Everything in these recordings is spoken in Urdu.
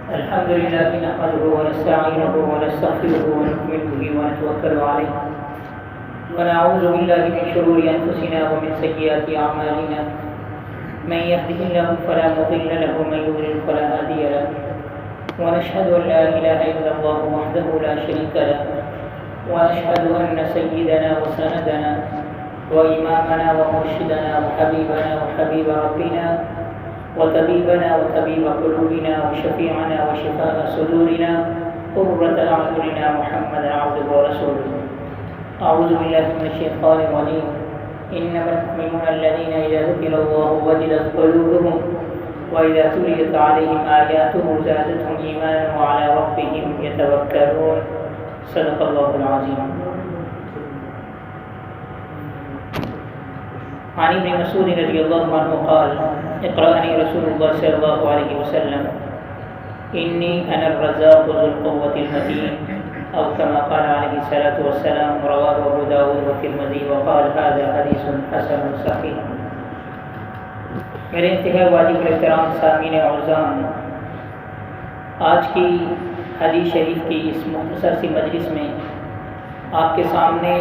الحمد لله نحمده ونستعينه ونستغفره ونؤمن به ونتوكل عليه ونعوذ بالله من شرور أنفسنا ومن سيئات أعمالنا من يهده الله فلا مضل له ومن يضلل فلا هادي له ونشهد أن لا إله إلا الله وحده لا شريك له ونشهد أن سيدنا وسندنا وإمامنا ومرشدنا وحبيبنا وحبيب ربنا وطبيبنا وطبيب قلوبنا وشفيعنا وشفاء صدورنا قرة أعيننا محمد عبده ورسوله. أعوذ بالله من الشيطان الرجيم. إنما المؤمنون الذين إذا ذكر الله وجلت قلوبهم وإذا تليت عليهم آياته زادتهم إيمانا وعلى ربهم يتوكلون. صدق الله العظيم. عن ابن مسعود رضي الله عنه قال: اقرأني رسول الله صلى الله عليه وسلم إني أنا الرزاق ذو القوة المتين، أو كما قال عليه الصلاة والسلام. رواه أبو داود والترمذي وقال هذا حديث حسن صحيح. میرے انتہائی واجب الاحترام سامعین اعظام، آج کی حدیث شریف کی اس مختصر سی مجلس میں آپ کے سامنے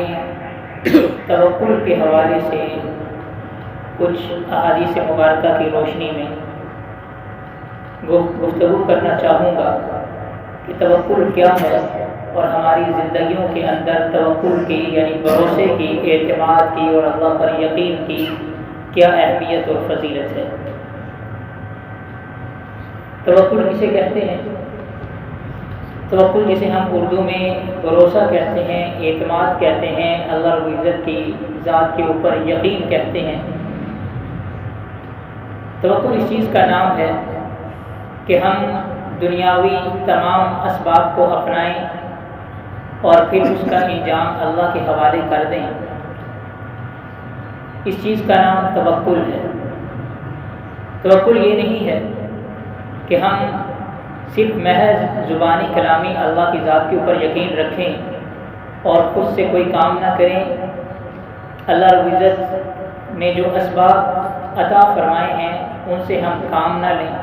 توکل کے حوالے سے کچھ احادیث مبارکہ کی روشنی میں گفتگو کرنا چاہوں گا کہ توکل کیا ہے اور ہماری زندگیوں کے اندر توکل کی یعنی بھروسے کی، اعتماد کی اور اللہ پر یقین کی کیا اہمیت اور فضیلت ہے۔ توکل کسے کہتے ہیں؟ توکل جسے ہم اردو میں بھروسہ کہتے ہیں، اعتماد کہتے ہیں، اللہ رب العزت کی ذات کے اوپر یقین کہتے ہیں۔ توکل اس چیز کا نام ہے کہ ہم دنیاوی تمام اسباب کو اپنائیں اور پھر اس کا انجام اللہ کے حوالے کر دیں۔ اس چیز کا نام توکل ہے۔ توکل یہ نہیں ہے کہ ہم صرف محض زبانی کلامی اللہ کی ذات کے اوپر یقین رکھیں اور خود سے کوئی کام نہ کریں۔ اللہ رب العزت نے جو اسباب عطا فرمائے ہیں ان سے ہم کام نہ لیں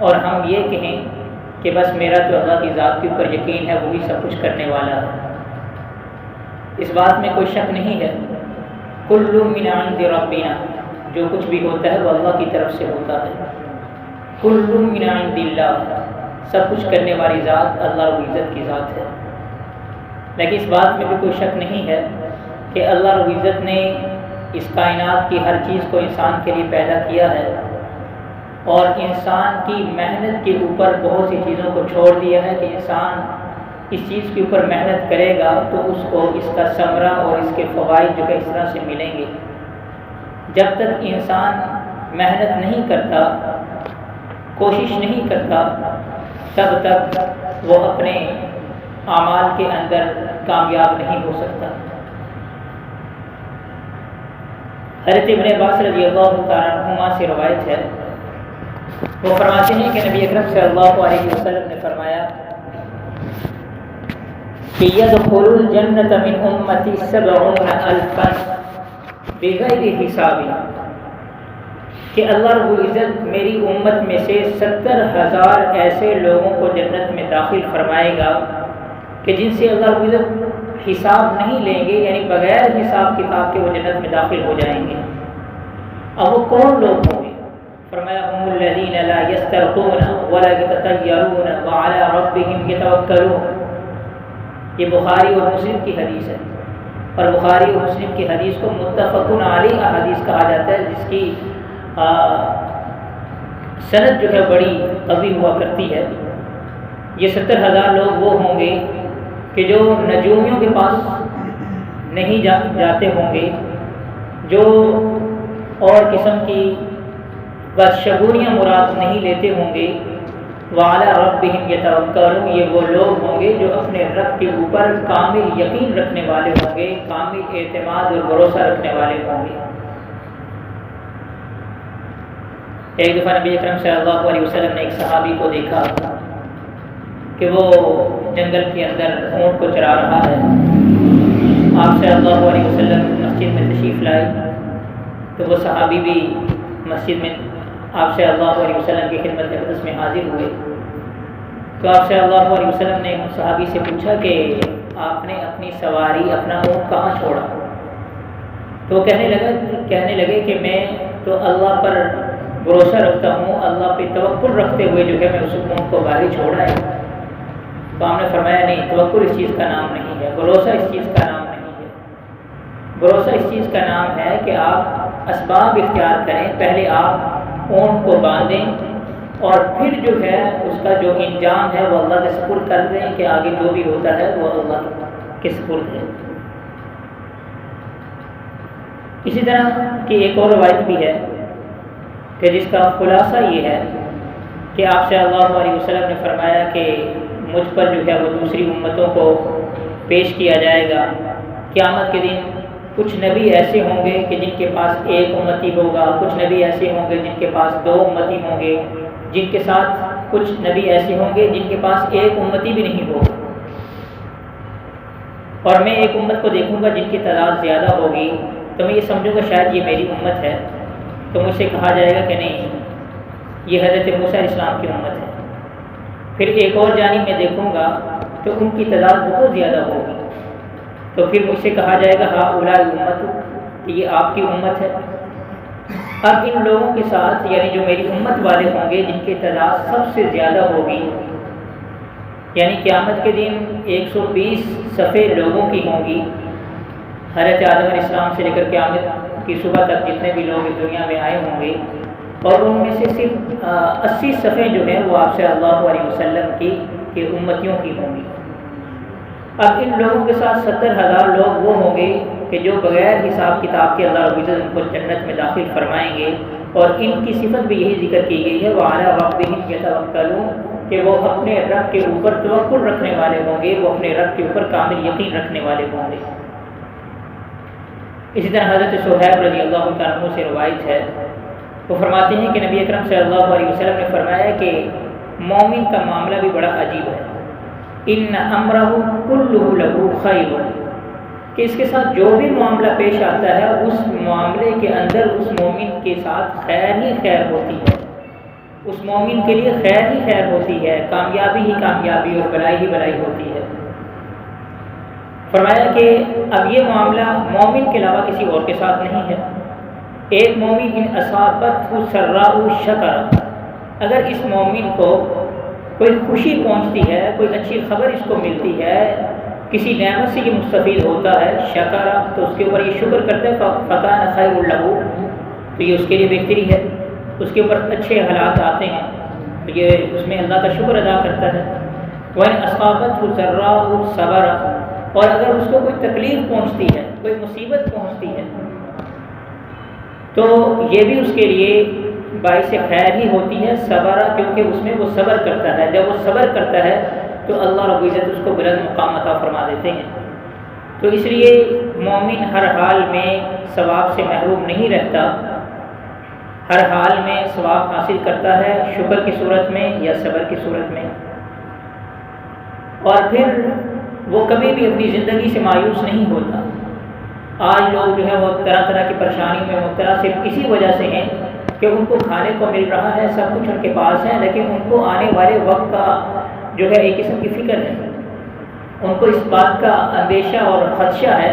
اور ہم یہ کہیں کہ بس میرا تو اللہ کی ذات کے اوپر یقین ہے، وہی سب کچھ کرنے والا ہے۔ اس بات میں کوئی شک نہیں ہے، کل من عند ربنا، جو کچھ بھی ہوتا ہے وہ اللہ کی طرف سے ہوتا ہے۔ کل من عند اللہ، سب کچھ کرنے والی ذات اللہ رب العزت کی ذات ہے۔ لیکن اس بات میں بھی کوئی شک نہیں ہے کہ اللہ رب العزت نے اس کائنات کی ہر چیز کو انسان کے لیے پیدا کیا ہے اور انسان کی محنت کے اوپر بہت سی چیزوں کو چھوڑ دیا ہے کہ انسان اس چیز کے اوپر محنت کرے گا تو اس کو اس کا ثمرہ اور اس کے فوائد جو ہے اس طرح سے ملیں گے۔ جب تک انسان محنت نہیں کرتا، کوشش نہیں کرتا، تب تک وہ اپنے اعمال کے اندر کامیاب نہیں ہو سکتا۔ حضرت ابن عباس رضی اللہ تعالیٰ عنہما سے روایت ہے، وہ فرماتے ہیں کہ نبی اکرم صلی اللہ علیہ وسلم نے فرمایا کہ يدخل الجنة من امتی 70,000 بغیر حساب، کہ اللہ رب العزت میری امت میں سے 70,000 ایسے لوگوں کو جنت میں داخل فرمائے گا کہ جن سے اللہ رب العزت حساب نہیں لیں گے، یعنی بغیر حساب کتاب کے وہ جنت میں داخل ہو جائیں گے۔ اب وہ کون لوگ ہوں گے؟ فرمایا هم الذین لا یسترقون ولا یتطیرون وعلی ربهم یتوکلون۔ یہ بخاری اور مسلم کی حدیث ہے، اور بخاری اور مسلم کی حدیث کو متفق علیہ حدیث کہا جاتا ہے، جس کی سند جو ہے بڑی قوی ہوا کرتی ہے۔ یہ 70,000 لوگ وہ ہوں گے کہ جو نجومیوں کے پاس نہیں جاتے ہوں گے، جو اور قسم کی بدشگونیاں مراد نہیں لیتے ہوں گے۔ وعلی ربہم یتوکلون، یہ وہ لوگ ہوں گے جو اپنے رب کے اوپر کامل یقین رکھنے والے ہوں گے، کامل اعتماد اور بھروسہ رکھنے والے ہوں گے۔ ایک دفعہ نبی اکرم صلی اللہ علیہ وسلم نے ایک صحابی کو دیکھا کہ وہ جنگل کے اندر اونٹ کو چرا رہا ہے۔ آپ صلی اللہ علیہ وسلم مسجد میں تشریف لائے تو وہ صحابی بھی مسجد میں آپ صلی اللہ علیہ وسلم کی خدمت اقدس میں حاضر ہوئے تو آپ صلی اللہ علیہ وسلم نے صحابی سے پوچھا کہ آپ نے اپنی سواری اپنا اونٹ کہاں چھوڑا؟ تو وہ کہنے لگے کہ میں تو اللہ پر بھروسہ رکھتا ہوں، اللہ پہ توکل رکھتے ہوئے جو ہے میں اس اونٹ کو باہر چھوڑا ہے۔ تو ہم نے فرمایا نہیں، توکل اس چیز کا نام نہیں ہے، بھروسہ اس چیز کا نام نہیں ہے۔ بھروسہ اس چیز کا نام ہے کہ آپ اسباب اختیار کریں، پہلے آپ اونٹ کو باندھیں اور پھر جو ہے اس کا جو انجام ہے وہ اللہ کے سپرد کر دیں کہ آگے جو بھی ہوتا ہے وہ اللہ کے سپرد ہے۔ اسی طرح کی ایک اور روایت بھی ہے کہ جس کا خلاصہ یہ ہے کہ آپ صلی اللہ علیہ وسلم نے فرمایا کہ مجھ پر جو ہے وہ دوسری امتوں کو پیش کیا جائے گا۔ قیامت کے دن کچھ نبی ایسے ہوں گے کہ جن کے پاس ایک امتی ہوگا، کچھ نبی ایسے ہوں گے جن کے پاس دو امتی ہوں گے، جن کے ساتھ کچھ نبی ایسے ہوں گے جن کے پاس ایک امتی بھی نہیں ہوگا۔ اور میں ایک امت کو دیکھوں گا جن کی تعداد زیادہ ہوگی تو میں یہ سمجھوں گا شاید یہ میری امت ہے، تو مجھ سے کہا جائے گا کہ نہیں، یہ حضرت موسیٰ علیہ السلام کی امت ہے۔ پھر ایک اور جانب میں دیکھوں گا تو ان کی تعداد بہت زیادہ ہوگی، تو پھر مجھ سے کہا جائے گا ہاں اولئک امت، کہ یہ آپ کی امت ہے۔ اب ان لوگوں کے ساتھ یعنی جو میری امت والے ہوں گے جن کی تعداد سب سے زیادہ ہوگی، یعنی قیامت کے دن 120 صفیں لوگوں کی ہوں گی، حضرت آدم علیہ السلام سے لے کر قیامت کی صبح تک جتنے بھی لوگ اس دنیا میں آئے ہوں گے، اور ان میں سے صرف 80 صفیں جو ہیں وہ آپ صلی اللہ علیہ وسلم کی امتیوں کی ہوں گی۔ اب ان لوگوں کے ساتھ 70,000 لوگ وہ ہوں گے کہ جو بغیر حساب کتاب کے اللہ رب العزت ان کو جنت میں داخل فرمائیں گے، اور ان کی صفت بھی یہی ذکر کی گئی ہے وَعَلَىٰ رَبِّهِمْ يَتَوَكَّلُونَ، کہ وہ اپنے رب کے اوپر توکل رکھنے والے ہوں گے، وہ اپنے رب کے اوپر کامل یقین رکھنے والے ہوں گے۔ اسی طرح حضرت صہیب رضی اللہ تعالیٰ عنہ سے روایت ہے، وہ فرماتے ہیں کہ نبی اکرم صلی اللہ علیہ وسلم نے فرمایا کہ مومن کا معاملہ بھی بڑا عجیب ہے، ان امرہ کلہ لہ خیر، کہ اس کے ساتھ جو بھی معاملہ پیش آتا ہے اس معاملے کے اندر اس مومن کے ساتھ خیر ہی خیر ہوتی ہے، اس مومن کے لیے خیر ہی خیر ہوتی ہے، کامیابی ہی کامیابی اور بلائی ہی بلائی ہوتی ہے۔ فرمایا کہ اب یہ معاملہ مومن کے علاوہ کسی اور کے ساتھ نہیں ہے۔ ایک مومن ان اصابتہ سراء شکر، اگر اس مومن کو کوئی خوشی پہنچتی ہے، کوئی اچھی خبر اس کو ملتی ہے، کسی نعمت سے یہ مستفید ہوتا ہے، شکر، تو اس کے اوپر یہ شکر کرتا ہے، فکان خیر لہ، تو یہ اس کے لیے بہتری ہے، اس کے اوپر اچھے حالات آتے ہیں تو یہ اس میں اللہ کا شکر ادا کرتا ہے۔ وَإِنْ أَصَابَتْهُ ضَرَّاءُ صَبَرَ، اور اگر اس کو کوئی تکلیف پہنچتی ہے، کوئی مصیبت پہنچتی ہے تو یہ بھی اس کے لیے باعث خیر ہی ہوتی ہے، صبر، کیونکہ اس میں وہ صبر کرتا ہے، جب وہ صبر کرتا ہے تو اللہ رب العزت اس کو بلند مقام عطا فرما دیتے ہیں۔ تو اس لیے مومن ہر حال میں ثواب سے محروم نہیں رہتا، ہر حال میں ثواب حاصل کرتا ہے، شکر کی صورت میں یا صبر کی صورت میں، اور پھر وہ کبھی بھی اپنی زندگی سے مایوس نہیں ہوتا۔ آج لوگ جو ہے وہ طرح طرح کی پریشانی میں مبتلا صرف اسی وجہ سے ہیں کہ ان کو کھانے کو مل رہا ہے، سب کچھ ان کے پاس ہے، لیکن ان کو آنے والے وقت کا جو ہے ایک قسم کی فکر ہے، ان کو اس بات کا اندیشہ اور خدشہ ہے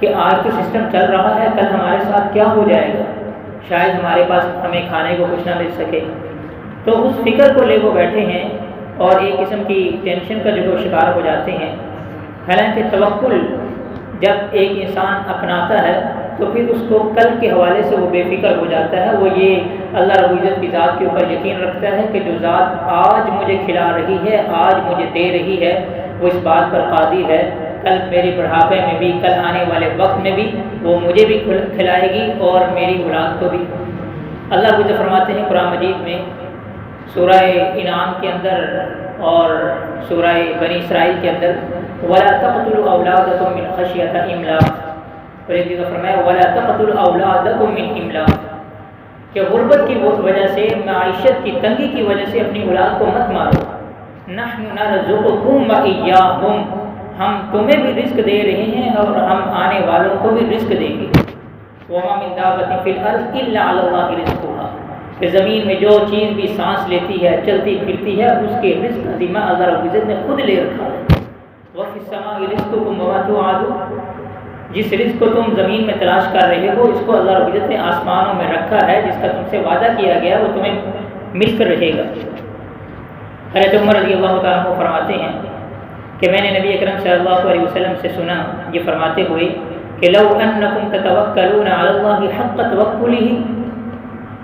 کہ آج تو سسٹم چل رہا ہے، کل ہمارے ساتھ کیا ہو جائے گا، شاید ہمارے پاس ہمیں کھانے کو کچھ نہ مل سکے۔ تو اس فکر کو لے وہ بیٹھے ہیں اور ایک قسم کی ٹینشن کا جو شکار ہو جاتے ہیں۔ حالانکہ توکل جب ایک انسان اپناتا ہے تو پھر اس کو کل کے حوالے سے وہ بے فکر ہو جاتا ہے، وہ یہ اللہ رب العزت کی ذات کے اوپر یقین رکھتا ہے کہ جو ذات آج مجھے کھلا رہی ہے، آج مجھے دے رہی ہے، وہ اس بات پر قادر ہے، کل میرے بڑھاپے میں بھی، کل آنے والے وقت میں بھی وہ مجھے بھی کھلائے گی اور میری اولاد کو بھی۔ اللہ رب العزت فرماتے ہیں قرآن مجید میں سورہ انعام کے اندر اور سورہ بنی اسرائیل کے اندر، وَلَا تَقْتُلُوا أَوْلَادَكُم مِّنْ خَشْيَةِ إِمْلَاقٍ، اور ایک جگہ فرمایا وَلَا تَقْتُلُوا أَوْلَادَكُم مِّنْ إِمْلَاقٍ، کہ غربت کی وجہ سے، معیشت کی تنگی کی وجہ سے اپنی اولاد کو مت مارو۔ نَحْنُ نَرْزُقُكُم وَإِيَّاهُمْ، ہم تمہیں بھی رزق دے رہے ہیں اور ہم آنے والوں کو بھی رزق دیں گے۔ وَمَا مِن دَابَّةٍ فِي الْأَرْضِ إِلَّا عَلَى اللَّهِ رِزْقُهَا، کہ زمین میں جو چیز بھی سانس لیتی ہے، چلتی پھرتی ہے، اس کے رزق کا ذمہ اللہ رب العزت نے خود لے رکھا ہے۔ وَفِي السَّمَاءِ رِزْقُكُمْ وَمَا تُوعَدُونَ، جس رزق کو تم زمین میں تلاش کر رہے ہو، اس کو اللہ رب العزت نے آسمانوں میں رکھا ہے، جس کا تم سے وعدہ کیا گیا وہ تمہیں مل کر رہے گا۔ حضرت عمر رضی اللہ تعالیٰ عنہ فرماتے ہیں کہ میں نے نبی اکرم صلی اللہ علیہ وسلم سے سنا یہ فرماتے ہوئے کہ لو انکم تتوکلون علی اللہ حق توکلہ،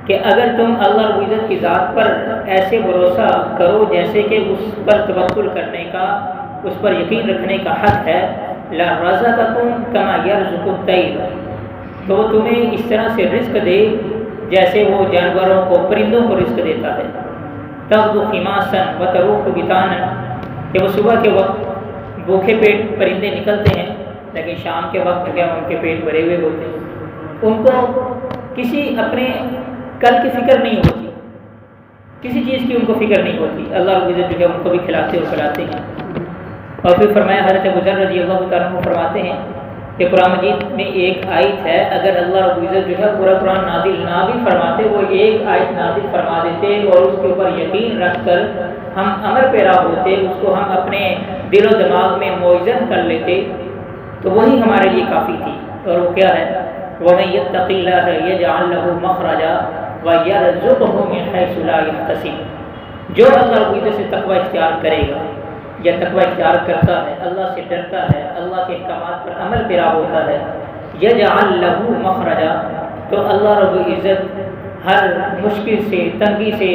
کہ اگر تم اللہ رب العزت کی ذات پر ایسے بھروسہ کرو جیسے کہ اس پر توکل کرنے کا، اس پر یقین رکھنے کا حق ہے، لرزقکم کما یرزق الطیر، تو وہ تمہیں اس طرح سے رزق دے جیسے وہ جانوروں کو، پرندوں کو رزق دیتا ہے۔ تغدو خماسا وتروح بطانا، کہ وہ صبح کے وقت بھوکے پیٹ پرندے نکلتے ہیں لیکن شام کے وقت کیا ان کے پیٹ بھرے ہوئے ہوتے ہیں، ان کو کسی اپنے کل کی فکر نہیں ہوتی، کسی چیز کی ان کو فکر نہیں ہوتی، اللہ رب العزت جو ہے ان کو بھی کھلاتے اور پلاتے ہیں۔ اور پھر فرمایا حضرت ابو ذر رضی اللہ تعالیٰ عنہ فرماتے ہیں کہ قرآن مجید میں ایک آیت ہے، اگر اللہ رب العزت جو ہے پورا قرآن نازل نہ بھی فرماتے، وہ ایک آیت نازل فرما دیتے اور اس کے اوپر یقین رکھ کر ہم عمل پیرا ہوتے، اس کو ہم اپنے دل و دماغ میں موزن کر لیتے، تو وہی ہمارے لیے کافی تھی۔ اور وہ کیا ہے؟ وَمَن يَتَّقِ اللَّهَ يَجْعَل لَّهُ مَخْرَجًا وَيَرْزُقْهُ مِنْ حَيْثُ لَا يَحْتَسِبُ، جو اللہ رب العزت سے تقوی اختیار کرے گا یا تقوی اختیار کرتا ہے، اللہ سے ڈرتا ہے، اللہ کے احکامات پر عمل پیرا ہوتا ہے، یجعل لہ مخرجا، تو اللہ رب العزت ہر مشکل سے، تنگی سے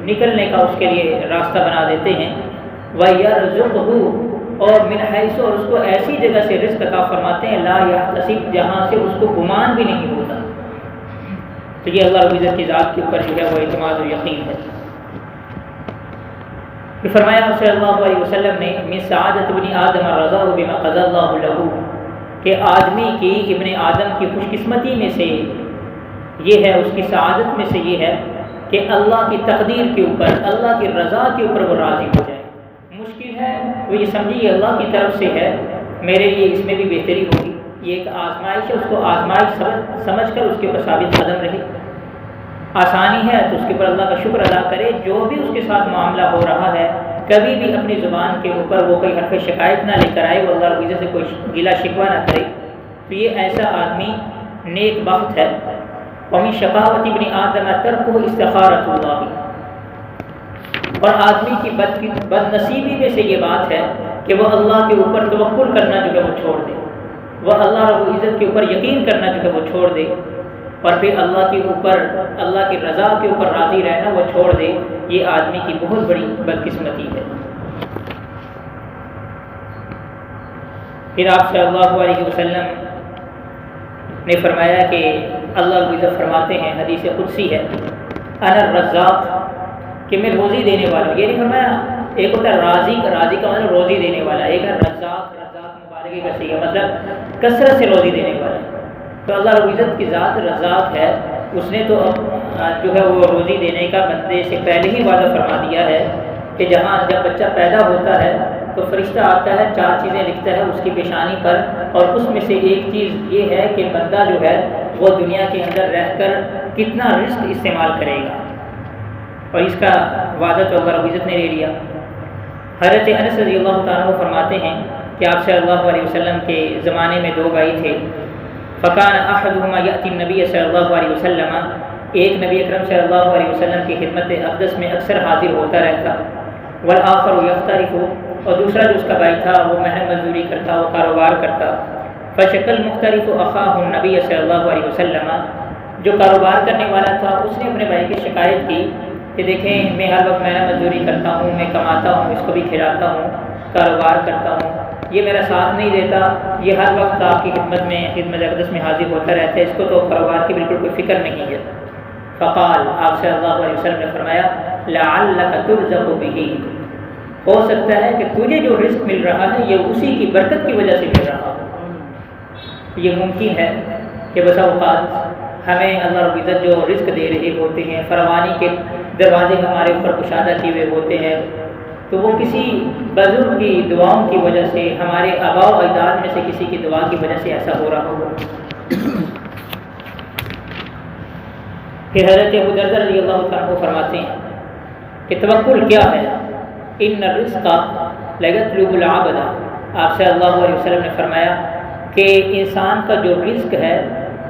نکلنے کا اس کے لیے راستہ بنا دیتے ہیں۔ وَيَرْزُقْهُ، اور من حیث، اور اس کو ایسی جگہ سے رزق عطا فرماتے ہیں، لا یحتسب، جہاں سے اس کو گمان بھی نہیں ہوتا۔ تو یہ اللہ رب العزت کی ذات کے اوپر جو ہے وہ اعتماد و یقین ہے۔ کہ فرمایا صلی اللہ علیہ وسلم نے من سعادت ابن آدم الرضا بما قضى اللہ له، کہ آدمی کی، ابن آدم کی خوش قسمتی میں سے یہ ہے، اس کی سعادت میں سے یہ ہے کہ اللہ کی تقدیر کے اوپر، اللہ کی رضا کے اوپر وہ راضی ہو جائے۔ مشکل ہے وہ یہ سمجھیے اللہ کی طرف سے ہے، میرے لیے اس میں بھی بہتری ہوگی، یہ ایک آزمائش ہے، اس کو آزمائش سمجھ کر اس کے اوپر ثابت قدم رہے۔ آسانی ہے تو اس کے اوپر اللہ کا شکر ادا کرے، جو بھی اس کے ساتھ معاملہ ہو رہا ہے کبھی بھی اپنی زبان کے اوپر وہ کوئی حرف شکایت نہ لے کر آئے، وہ اللہ رب العزت سے کوئی گلا شکوہ نہ کرے، تو یہ ایسا آدمی نیک بخت ہے۔ ومن شقاوت ابن آدم ترکہ استخارۃ اللہ، اور آدمی کی بد نصیبی میں سے یہ بات ہے کہ وہ اللہ کے اوپر توکل کرنا جو ہے وہ چھوڑ دے، وہ اللہ رب العزت کے اوپر یقین کرنا جو ہے وہ چھوڑ دے، اور پھر اللہ کے اوپر، اللہ کی رضا کے اوپر راضی رہنا وہ چھوڑ دے، یہ آدمی کی بہت بڑی بدقسمتی ہے۔ پھر آپ صلی اللہ علیہ وسلم نے فرمایا کہ اللہ رب العزت فرماتے ہیں، حدیث قدسی ہے، انا الرزاق، کہ میں روزی دینے والا ہوں۔ یہ نہیں فرمایا، ایک ہوتا ہے راضی کا مطلب روزی دینے والا، ایک ہے رزاق مبالغے کا صیغہ، مطلب کثرت سے روزی دینے والا۔ تو اللہ رب العزت کی ذات رزاق ہے، اس نے تو جو ہے وہ روزی دینے کا بندے سے پہلے ہی وعدہ فرما دیا ہے کہ جب بچہ پیدا ہوتا ہے تو فرشتہ آتا ہے، 4 چیزیں لکھتا ہے اس کی پیشانی پر، اور اس میں سے ایک چیز یہ ہے کہ بندہ جو ہے وہ دنیا کے اندر رہ کر کتنا رزق استعمال کرے گا، اور اس کا وعدہ تو اللہ رب العزت نے لے لیا۔ حضرت انس رضی اللہ تعالیٰ عنہ فرماتے ہیں کہ آپ صلی اللہ علیہ وسلم کے زمانے میں 2 بھائی تھے، فکان احدہما یأتی النبی صلی اللہ علیہ وسلم، ایک نبی اکرم صلی اللہ علیہ وسلم کی خدمت اقدس میں اکثر حاضر ہوتا رہتا، والآخر یختلف، اور دوسرا جو اس کا بھائی تھا وہ محنت مزدوری کرتا، وہ کاروبار کرتا، فشکل مختلف اخاہ النبی صلی اللہ علیہ وسلم، جو کاروبار کرنے والا تھا اس نے اپنے بھائی کی شکایت کی کہ دیکھیں میں ہر وقت محنت مزدوری کرتا ہوں، میں کماتا ہوں، اس کو بھی کھلاتا ہوں، کاروبار کرتا ہوں، یہ میرا ساتھ نہیں دیتا، یہ ہر وقت آپ کی خدمت اقدس میں حاضر ہوتا رہتا ہے، اس کو تو کاروبار کی بالکل کوئی فکر نہیں ہے۔ فقال، آپ صلی اللہ علیہ وسلم نے فرمایا، لعلک ترزق بہ، ہو سکتا ہے کہ تجھے جو رزق مل رہا ہے یہ اسی کی برکت کی وجہ سے مل رہا ہو۔ یہ ممکن ہے کہ بسا اوقات ہمیں اللہ رب العزت جو رزق دے رہے ہوتے ہیں، فراوانی کے دروازے ہمارے اوپر کشادہ کیے ہوئے ہوتے ہیں، تو وہ کسی بزرگ کی دعاؤں کی وجہ سے، ہمارے آباء و اجداد میں سے کسی کی دعا کی وجہ سے ایسا ہو رہا ہوگا۔ پھر حضرت ابو دردہ رضی اللہ تعالیٰ عنہ فرماتے ہیں کہ توکل کیا ہے؟ ان الرزق لیطلب العبد، آپ صلی اللہ علیہ وسلم نے فرمایا کہ انسان کا جو رزق ہے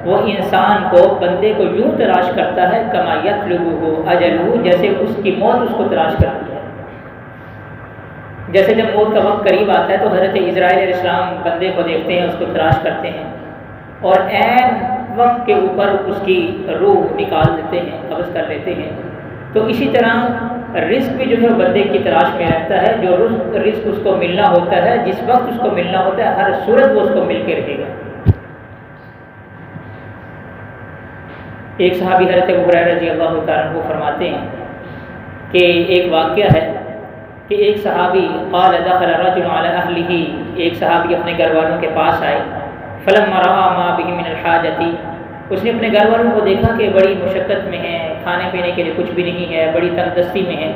وہ انسان کو، بندے کو یوں تلاش کرتا ہے کما یطلبہ اجلہ، جیسے اس کی موت اس کو تلاش کرتی ہے۔ جیسے جب موت کا وقت قریب آتا ہے تو حضرت اسرائیل علیہ السلام بندے کو دیکھتے ہیں، اس کو تلاش کرتے ہیں اور عین وقت کے اوپر اس کی روح نکال دیتے ہیں، قبض کر لیتے ہیں۔ تو اسی طرح رزق بھی جو ہے بندے کی تلاش میں رہتا ہے، جو رزق اس کو ملنا ہوتا ہے، جس وقت اس کو ملنا ہوتا ہے، ہر صورت وہ اس کو مل کے رہے گا۔ ایک صحابی حضرت ابو ہریرہ رضی اللہ تعالیٰ عنہ فرماتے ہیں کہ ایک واقعہ ہے کہ ایک صحابی قال دخل رجل علی اہلہ، ایک صحابی اپنے گھر والوں کے پاس آئے، فلما رأى ما به من الحاجۃ، اس نے اپنے گھر والوں کو دیکھا کہ بڑی مشقت میں ہیں، کھانے پینے کے لیے کچھ بھی نہیں ہے، بڑی تنگ دستی میں ہے۔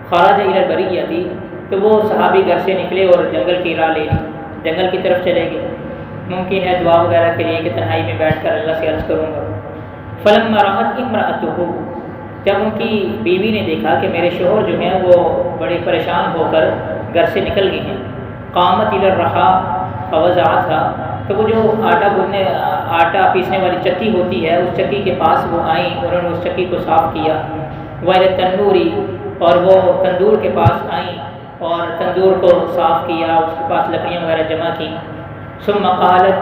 خرج الی البریۃ، تو وہ صحابی گھر سے نکلے اور جنگل کی راہ لے لی، جنگل کی طرف چلے گئے۔ ممکن ہے دعا وغیرہ کے لیے کہ تنہائی میں بیٹھ کر اللہ سے عرض کروں گا۔ فلما رأت امرأتہ، جب ان کی بیوی نے دیکھا کہ میرے شوہر جو ہیں وہ بڑے پریشان ہو کر گھر سے نکل گئے ہیں، قامت الی الرحا فوضعتھا، تو وہ جو آٹا پیسنے والی چکی ہوتی ہے اس چکی کے پاس وہ آئیں، انہوں نے اس چکی کو صاف کیا۔ وَإِلَى التَّنُّورِ، اور وہ تندور کے پاس آئیں اور تندور کو صاف کیا، اس کے پاس لکڑیاں وغیرہ جمع کی۔ ثم قالت،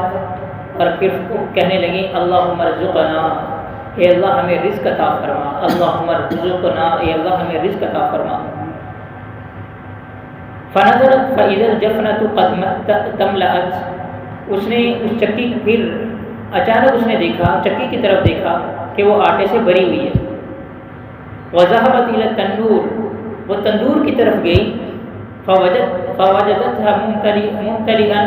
اور پھر کہنے لگیں اللہم ارزقنا، اے اللہ ہمیں رزق عطا فرما، اللہم ارزقنا، اے اللہ ہمیں رزق عطا فرما۔ فنظرت فإذا الجفنة قد تملأت، اس نے اس چکی کو پھر اچانک اس نے دیکھا، چکی کی طرف دیکھا کہ وہ آٹے سے بھری ہوئی ہے۔ وذهبت إلى التنور، وہ تندور کی طرف گئی، فوجدتها ممتلئا،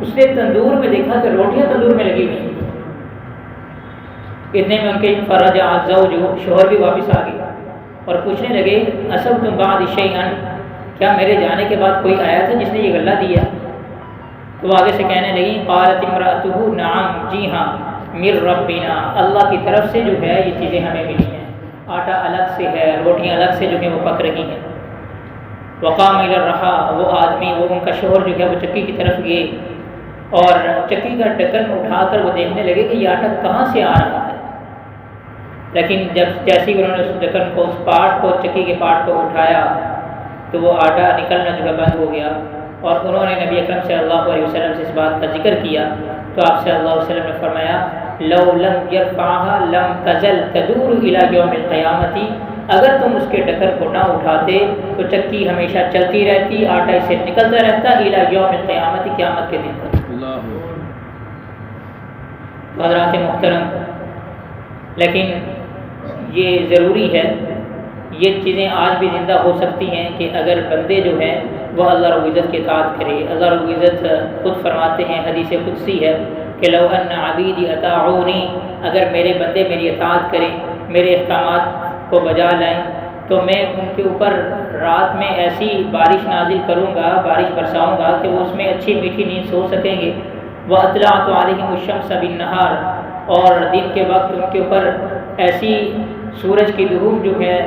اس نے تندور میں دیکھا کہ روٹیاں تندور میں لگی ہوئی ہیں۔ اتنے میں ان کے فرجع الزوج، شوہر بھی واپس آ گئے اور پوچھنے لگے اصبتم بعد شیئا، کیا میرے جانے کے بعد کوئی آیا تھا جس نے یہ غلہ دیا؟ تو وہ آگے سے کہنے لگی قالت امرأتہ نعم، جی ہاں، من ربنا، اللہ کی طرف سے جو ہے یہ چیزیں ہمیں ملی ہیں، آٹا الگ سے ہے، روٹیاں الگ سے جو ہیں وہ پک رہی ہیں۔ وقام الی الرحا، وہ آدمی، وہ ان کا شوہر جو ہے وہ چکی کی طرف گئے اور چکی کا ڈھکن اٹھا کر وہ دیکھنے لگے کہ یہ آٹا کہاں سے آ رہا ہے۔ لیکن جیسے ہی انہوں نے اس ڈھکن کو، اس پارٹ کو، چکی کے پارٹ کو اٹھایا تو وہ آٹا نکلنا جو ہے بند ہو گیا، اور انہوں نے نبی اکرم صلی اللہ علیہ وسلم سے اس بات کا ذکر کیا تو آپ صلی اللہ علیہ وسلم نے فرمایا لو لم يرفعها لم تزل تدور الى یوم القیامت، اگر تم اس کے ڈکر کو نہ اٹھاتے تو چکی ہمیشہ چلتی رہتی، آٹا اسے نکلتا رہتا الى یوم القیامت، قیامت کے دن تک۔ حضرات محترم، لیکن یہ ضروری ہے، یہ چیزیں آج بھی زندہ ہو سکتی ہیں کہ اگر بندے جو ہیں وہ اللہ رب العزت کی اطاعت کرے۔ اللہ رب العزت خود فرماتے ہیں، حدیث قدسی ہے کہ لو ان عبیدی اطاعونی، اگر میرے بندے میری اطاعت کریں، میرے احکامات کو بجا لائیں تو میں ان کے اوپر رات میں ایسی بارش نازل کروں گا، بارش برساؤں گا کہ وہ اس میں اچھی میٹھی نیند سو سکیں گے۔ وَأَطْلَعْتُ عَلَيْهِمُ الشَّمْسَ بِالنَّهَارِ، اور دن کے وقت ان کے اوپر ایسی سورج کی دھوپ جو ہے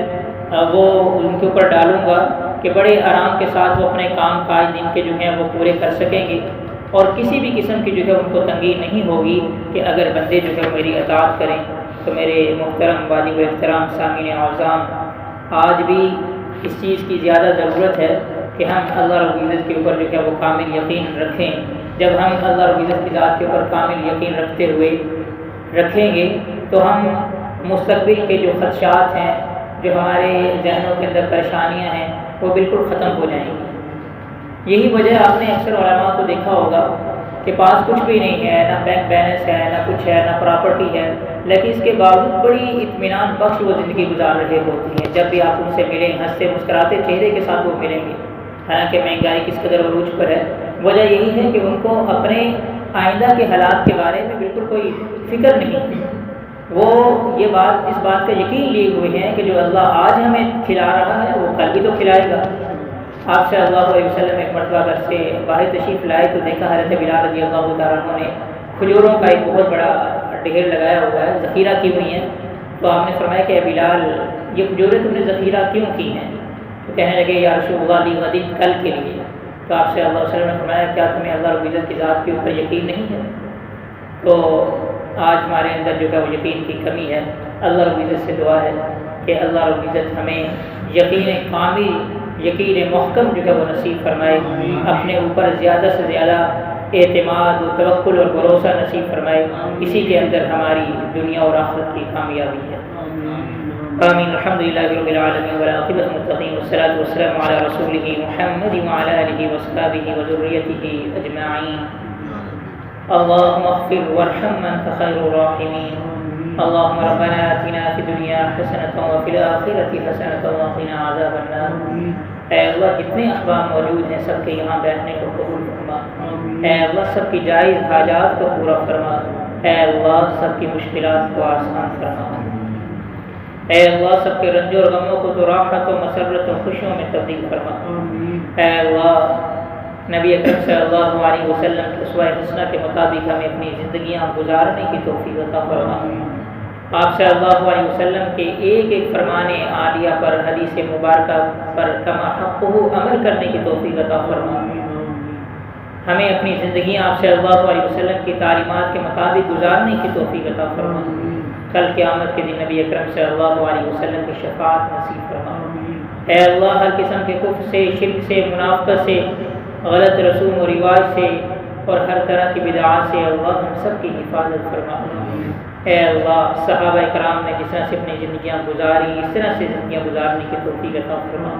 وہ ان کے اوپر ڈالوں گا کہ بڑے آرام کے ساتھ وہ اپنے کام کاج دن کے جو ہیں وہ پورے کر سکیں گے، اور کسی بھی قسم کی جو ہے ان کو تنگی نہیں ہوگی کہ اگر بندے جو ہے میری اطاعت کریں۔ تو میرے محترم واجب احترام سامعین اعظام، آج بھی اس چیز کی زیادہ ضرورت ہے کہ ہم اللہ رب العزت کے اوپر جو ہے وہ کامل یقین رکھیں۔ جب ہم اللہ رب العزت کی ذات کے اوپر کامل یقین رکھتے ہوئے رکھیں گے تو ہم مستقبل کے جو خدشات ہیں، جو ہمارے ذہنوں کے اندر پریشانیاں ہیں، وہ بالکل ختم ہو جائیں گی۔ یہی وجہ آپ نے اکثر علماء کو دیکھا ہوگا کہ پاس کچھ بھی نہیں ہے، نہ بینک بیلنس ہے، نہ کچھ ہے، نہ پراپرٹی ہے، لیکن اس کے باوجود بڑی اطمینان بخش وہ زندگی گزار رہے ہوتی ہیں۔ جب بھی آپ ان سے ملیں، ہنستے مسکراتے چہرے کے ساتھ وہ ملیں گے، حالانکہ مہنگائی کس قدر عروج پر ہے۔ وجہ یہی ہے کہ ان کو اپنے آئندہ کے حالات کے بارے میں بالکل کوئی فکر نہیں، وہ اس بات کا یقین لیے ہوئے ہیں کہ جو اللہ آج ہمیں کھلا رہا ہے وہ کل بھی تو کھلائے گا۔ آپ صلی اللہ علیہ وسلم ایک مرتبہ گھر سے باہر تشریف لائے تو دیکھا حضرت بلال رضی اللہ تعالیٰ عنہ نے کھجوروں کا ایک بہت بڑا ڈھیر لگایا ہوا ہے، ذخیرہ کی ہوئی ہیں، تو آپ نے فرمایا کہ اے بلال یہ کھجوریں تم نے ذخیرہ کیوں کی ہیں؟ تو کہنے لگے یا رسول اللہ لی غدین، کل کے لیے۔ تو آپ سے اللہ علیہ وسلم نے فرمایا کیا تمہیں اللہ رب العزت کی ذات کے اوپر یقین نہیں ہے؟ تو آج ہمارے اندر جو ہے وہ یقین کی کمی ہے۔ اللہ رب العزت سے دعا ہے کہ اللہ رب العزت ہمیں یقین کامل، یقین محکم جو ہے وہ نصیب فرمائے، اپنے اوپر زیادہ سے زیادہ اعتماد و توکل اور بھروسہ نصیب فرمائے، اسی کے اندر ہماری دنیا اور آخرت کی کامیابی ہے۔ آمین۔ الحمدللہ رب العالمین والعاقبۃ للمتقین والصلاۃ والسلام علی رسولہ محمد وعلی آلہ وصحبہ وذریتہ اجمعین۔ اللهم اغفر وارحم وانت خیر الراحمین۔ اللهم ربنا آتنا فی الدنیا حسنۃ وفی الآخرۃ حسنۃ وقنا عذاب النار۔ اے اللہ جتنے احباب موجود ہیں سب کے یہاں بیٹھنے کو قبول فرما۔ اے اللہ سب کی جائز حاجات کو پورا فرما۔ اے اللہ سب کی مشکلات کو آسان فرما۔ اے اللہ سب کے رنج اور غموں کو تو راحت و مسرت و خوشیوں میں تبدیل فرما۔ اے اللہ نبی اکرم صلی اللہ علیہ وسلم کی اسوہ حسنہ کے مطابق ہمیں اپنی زندگیاں گزارنے کی توفیق عطا فرما۔ آپ صلی اللہ علیہ وسلم کے ایک ایک فرمان عالیہ پر، حدیث مبارکہ پر کما حقہ عمل کرنے کی توفیق عطا فرما۔ ہمیں اپنی زندگیاں آپ صلی اللہ علیہ وسلم کی تعلیمات کے مطابق گزارنے کی توفیق عطا فرما۔ کل قیامت کے دن نبی اکرم صلی اللہ علیہ وسلم کی شفاعت نصیب فرما۔ اے اللہ ہر قسم کے کفر سے، شرک سے، منافقت سے، غلط رسوم و رواج سے اور ہر طرح کی بدعات سے اللہ ہم سب کی حفاظت فرما۔ اے اللہ صحابہ کرام نے جس طرح سے اپنی زندگیاں گزاری اس طرح سے زندگیاں گزارنے کی توفیق عطا فرما۔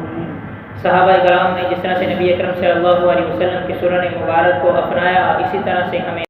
صحابہ کرام نے جس طرح سے نبی اکرم صلی اللہ علیہ وسلم کی سنن مبارک کو اپنایا اسی طرح سے ہمیں